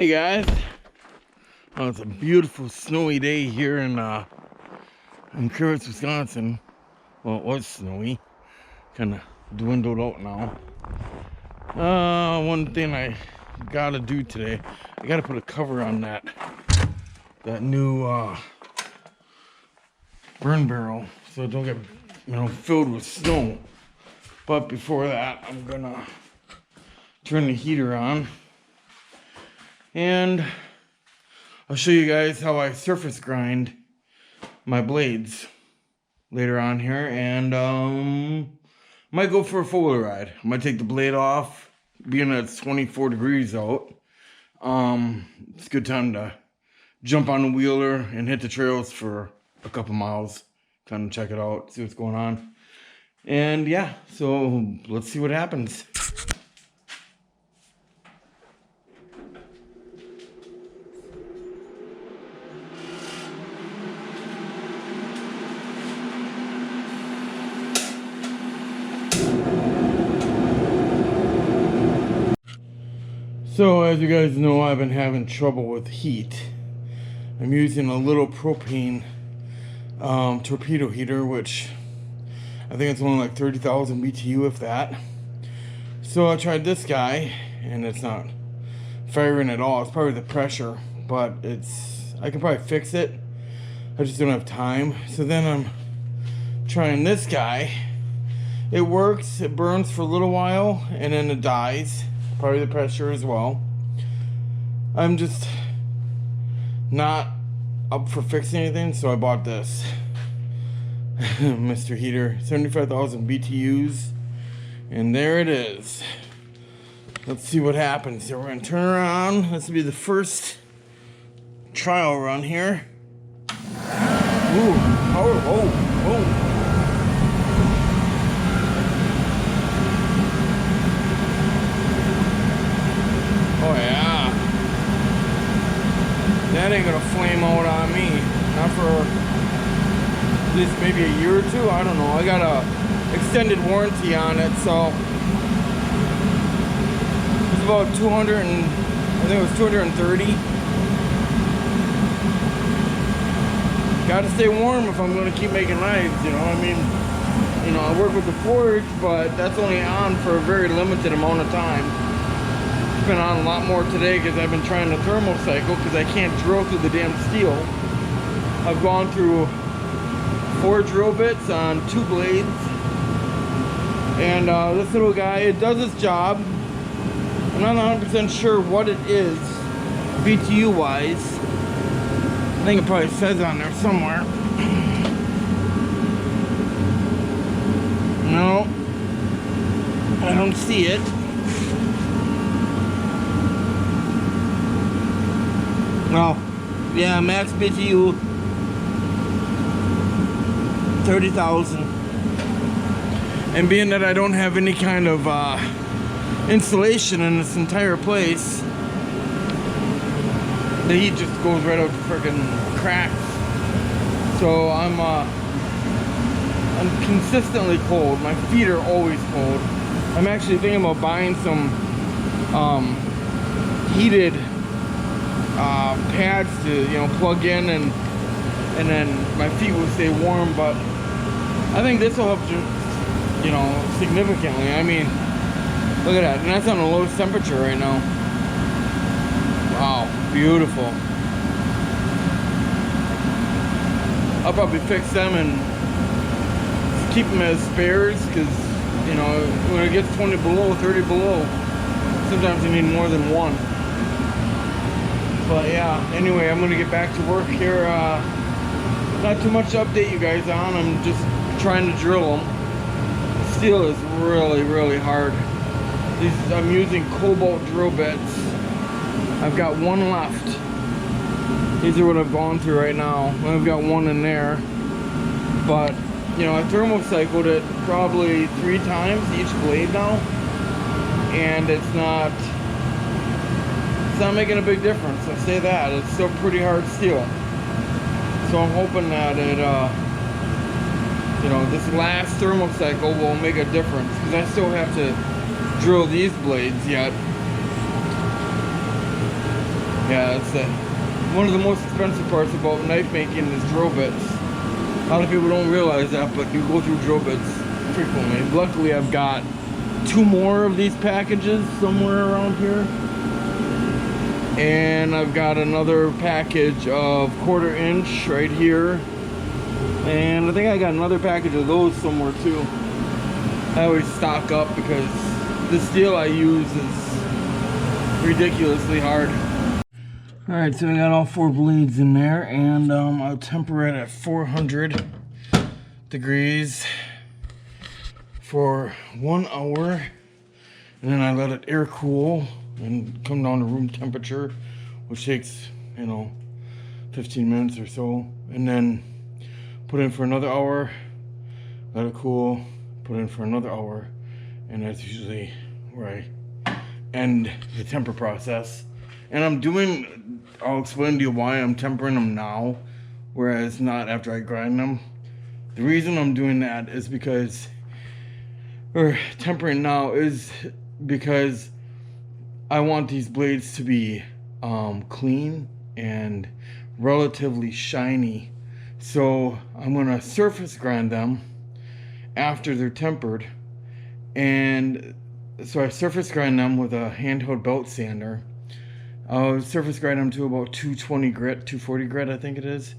Hey guys, well, it's a beautiful snowy day here in Curtis, Wisconsin. Well, it was snowy, kind of dwindled out now. One thing I gotta do today, I gotta put a cover on that new burn barrel so it don't get filled with snow. But before that, I'm gonna turn the heater on. And I'll show you guys how I surface grind my blades later on here, and might go for a four-wheel ride. I might take the blade off, being that it's 24 degrees out. It's a good time to jump on the wheeler and hit the trails for a couple miles, kind of check it out, see what's going on. And yeah, so let's see what happens. So as you guys know, I've been having trouble with heat. I'm using a little propane torpedo heater, which I think it's only like 30,000 BTU, if that. So I tried this guy, and it's not firing at all. It's probably the pressure, but I can probably fix it. I just don't have time. So then I'm trying this guy. It works, it burns for a little while, and then it dies. Probably the pressure as well. I'm just not up for fixing anything, so I bought this Mr. Heater, 75,000 BTUs, and there it is. Let's see what happens. So we're gonna turn around. This will be the first trial run here. Ooh, oh. Oh yeah, that ain't gonna flame out on me. Not for at least maybe a year or two. I don't know. I got a extended warranty on it, so it's about 200 and I think it was 230. Got to stay warm if I'm gonna keep making knives. I mean, I work with the forge, but that's only on for a very limited amount of time. Been on a lot more today because I've been trying to thermal cycle because I can't drill through the damn steel. I've gone through 4 drill bits on 2 blades, and this little guy, it does its job. I'm not 100% sure what it is BTU wise. I think it probably says on there somewhere. No, I don't see it. Well, yeah, max BTU 30,000. And being that I don't have any kind of insulation in this entire place, the heat just goes right out the freaking cracks. So I'm consistently cold. My feet are always cold. I'm actually thinking about buying some heated pads to plug in, and then my feet will stay warm. But I think this will help significantly. I mean, look at that, and that's on the lowest temperature right now. Wow, beautiful. I'll probably fix them and keep them as spares, because when it gets 20 below, 30 below, sometimes you need more than one. But yeah, anyway, I'm gonna get back to work here. Not too much to update you guys on. I'm just trying to drill them. Steel is really, really hard. I'm using cobalt drill bits. I've got one left. These are what I've gone through right now. I've got one in there. But, I thermocycled it probably 3 times each blade now. And it's not making a big difference. I say that. It's still pretty hard steel. So I'm hoping that it, this last thermal cycle will make a difference, because I still have to drill these blades yet. Yeah, it's one of the most expensive parts about knife making is drill bits. A lot of people don't realize that, but you go through drill bits frequently. Luckily, I've got 2 more of these packages somewhere around here. And I've got another package of 1/4 inch right here. And I think I got another package of those somewhere too. I always stock up because the steel I use is ridiculously hard. Alright, so I got all 4 blades in there, and I'll temper it at 400 degrees for 1 hour. And then I let it air cool and come down to room temperature, which takes, you know, 15 minutes or so. And then put in for another hour, let it cool, put in for another hour. And that's usually where I end the temper process. And I'll explain to you why I'm tempering them now, whereas not after I grind them. The reason I'm doing that is because, or tempering now is because I want these blades to be clean and relatively shiny. So I'm gonna surface grind them after they're tempered. And so I surface grind them with a handheld belt sander. I'll surface grind them to about 220 grit, 240 grit, I think it is.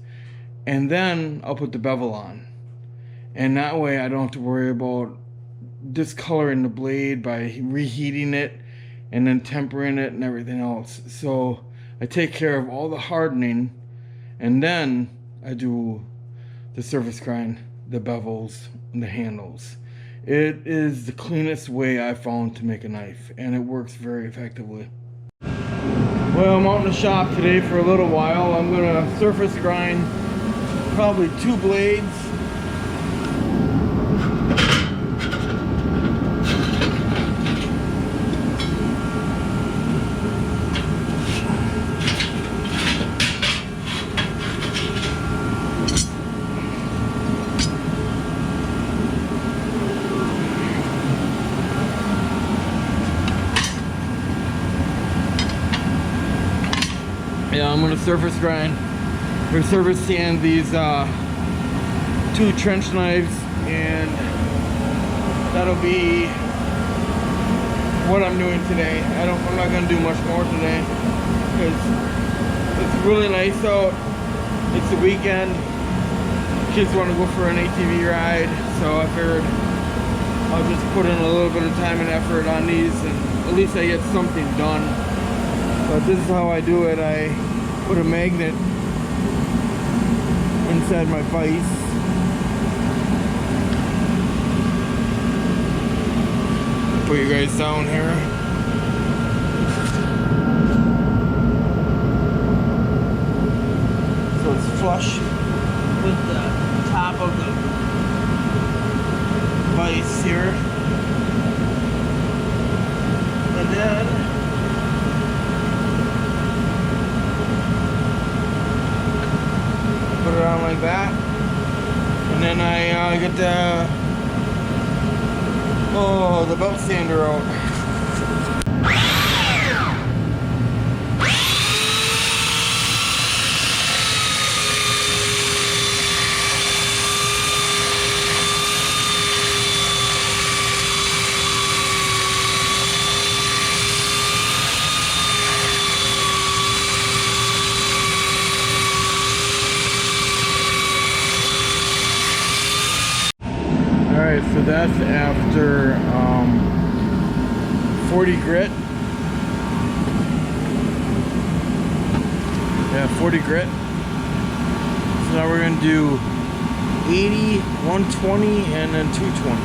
And then I'll put the bevel on. And that way I don't have to worry about discoloring the blade by reheating it and then tempering it and everything else. So I take care of all the hardening, and then I do the surface grind, the bevels, and the handles. It is the cleanest way I've found to make a knife, and it works very effectively. Well, I'm out in the shop today for a little while. I'm gonna surface grind probably 2 blades. Yeah, I'm gonna surface grind or surface sand these 2 trench knives, and that'll be what I'm doing today. I'm not gonna do much more today because it's really nice out. It's the weekend. Kids want to go for an ATV ride, so I figured I'll just put in a little bit of time and effort on these, and at least I get something done. But this is how I do it. I put a magnet inside my vise. Put you guys down here. So it's flush with the top of the vise here. And then put it on like that, and then I get the belt sander out. Alright, so that's after 40 grit. Yeah, 40 grit. So now we're going to do 80, 120, and then 220.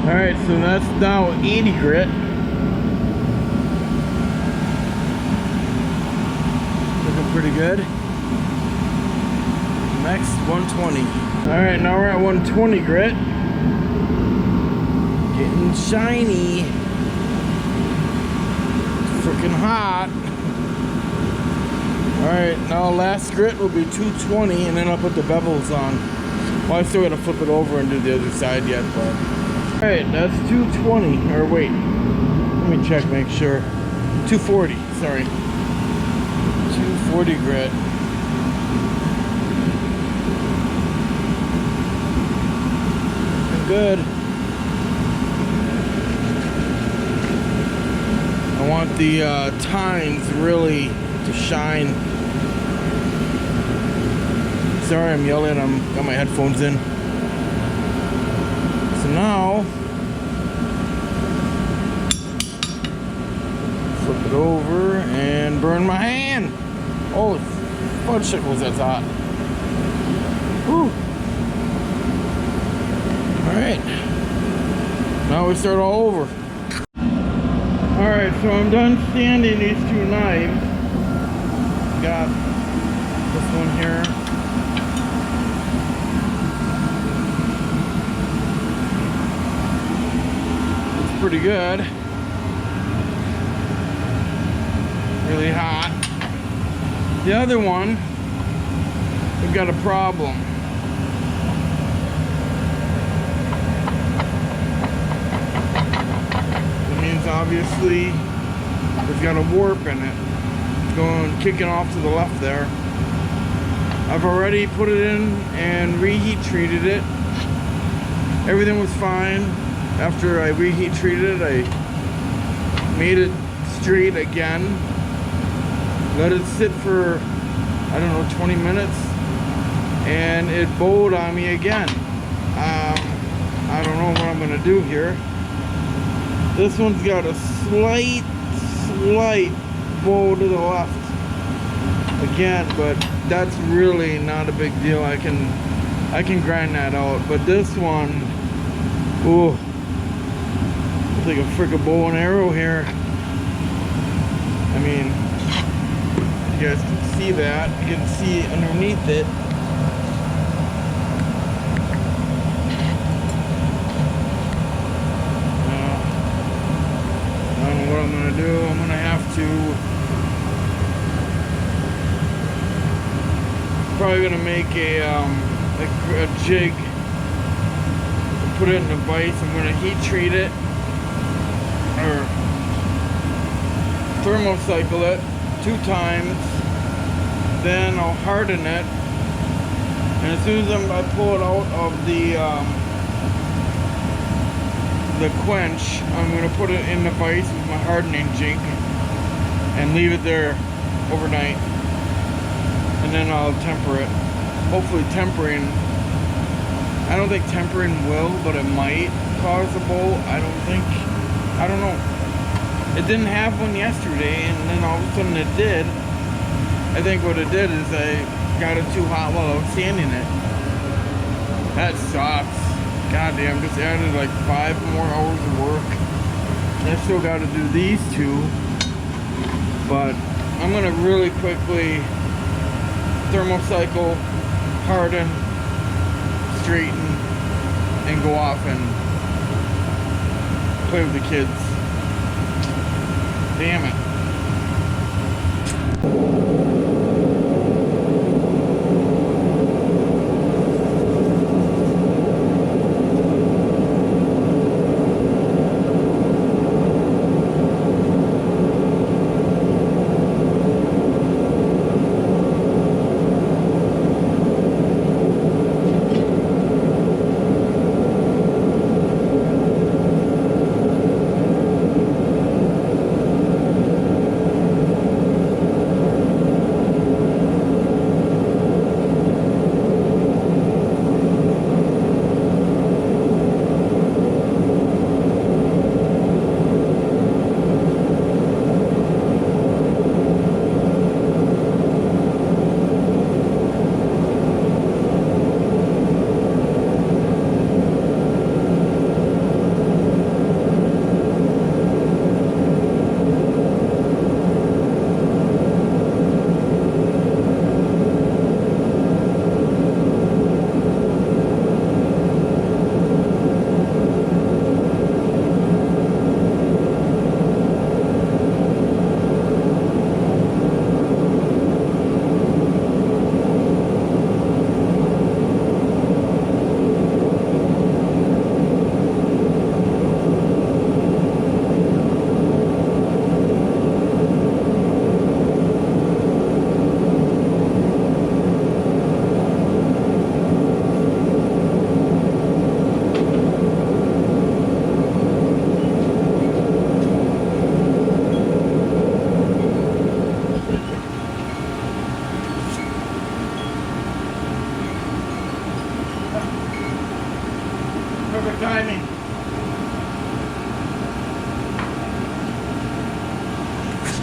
Alright, so that's now 80 grit. Looking pretty good. Next, 120. Alright, now we're at 120 grit. Getting shiny. Freaking hot. Alright, now last grit will be 220, and then I'll put the bevels on. Well, I still gotta flip it over and do the other side yet, but... Alright, that's 220. Or wait. Let me check, make sure. 240, sorry. 240 grit. Good. I want the tines really to shine. Sorry, I'm yelling. Got my headphones in. So now, flip it over and burn my hand. Holy fudgesicles, that's hot. Whew. Alright, now we start all over. Alright, so I'm done sanding these two knives. Got this one here. It's pretty good. Really hot. The other one, we've got a problem. Obviously it's got a warp in it. It's kicking off to the left there. I've already put it in and reheat treated it. Everything was fine. After I reheat treated it, I made it straight again. Let it sit for, I don't know, 20 minutes, and it bowed on me again. I don't know what I'm gonna do here. This one's got a slight bow to the left again, but that's really not a big deal. I can grind that out. But this one, ooh, it's like a freaking bow and arrow here. I mean, you guys can see that. You can see underneath it. What I'm gonna do, I'm gonna have to probably gonna make a jig, put it in a vise. I'm gonna heat treat it or thermocycle it 2 times, then I'll harden it, and as soon as I pull it out of the quench, I'm going to put it in the vise with my hardening jig and leave it there overnight, and then I'll temper it. Hopefully tempering, I don't think tempering will, but it might cause a bowl. I don't know. It didn't have one yesterday, and then all of a sudden it did. I think what it did is I got it too hot while I was sanding it. That sucks. God damn, just added like 5 more hours of work. And I still got to do these 2. But I'm going to really quickly thermocycle, harden, straighten, and go off and play with the kids. Damn it. Perfect timing.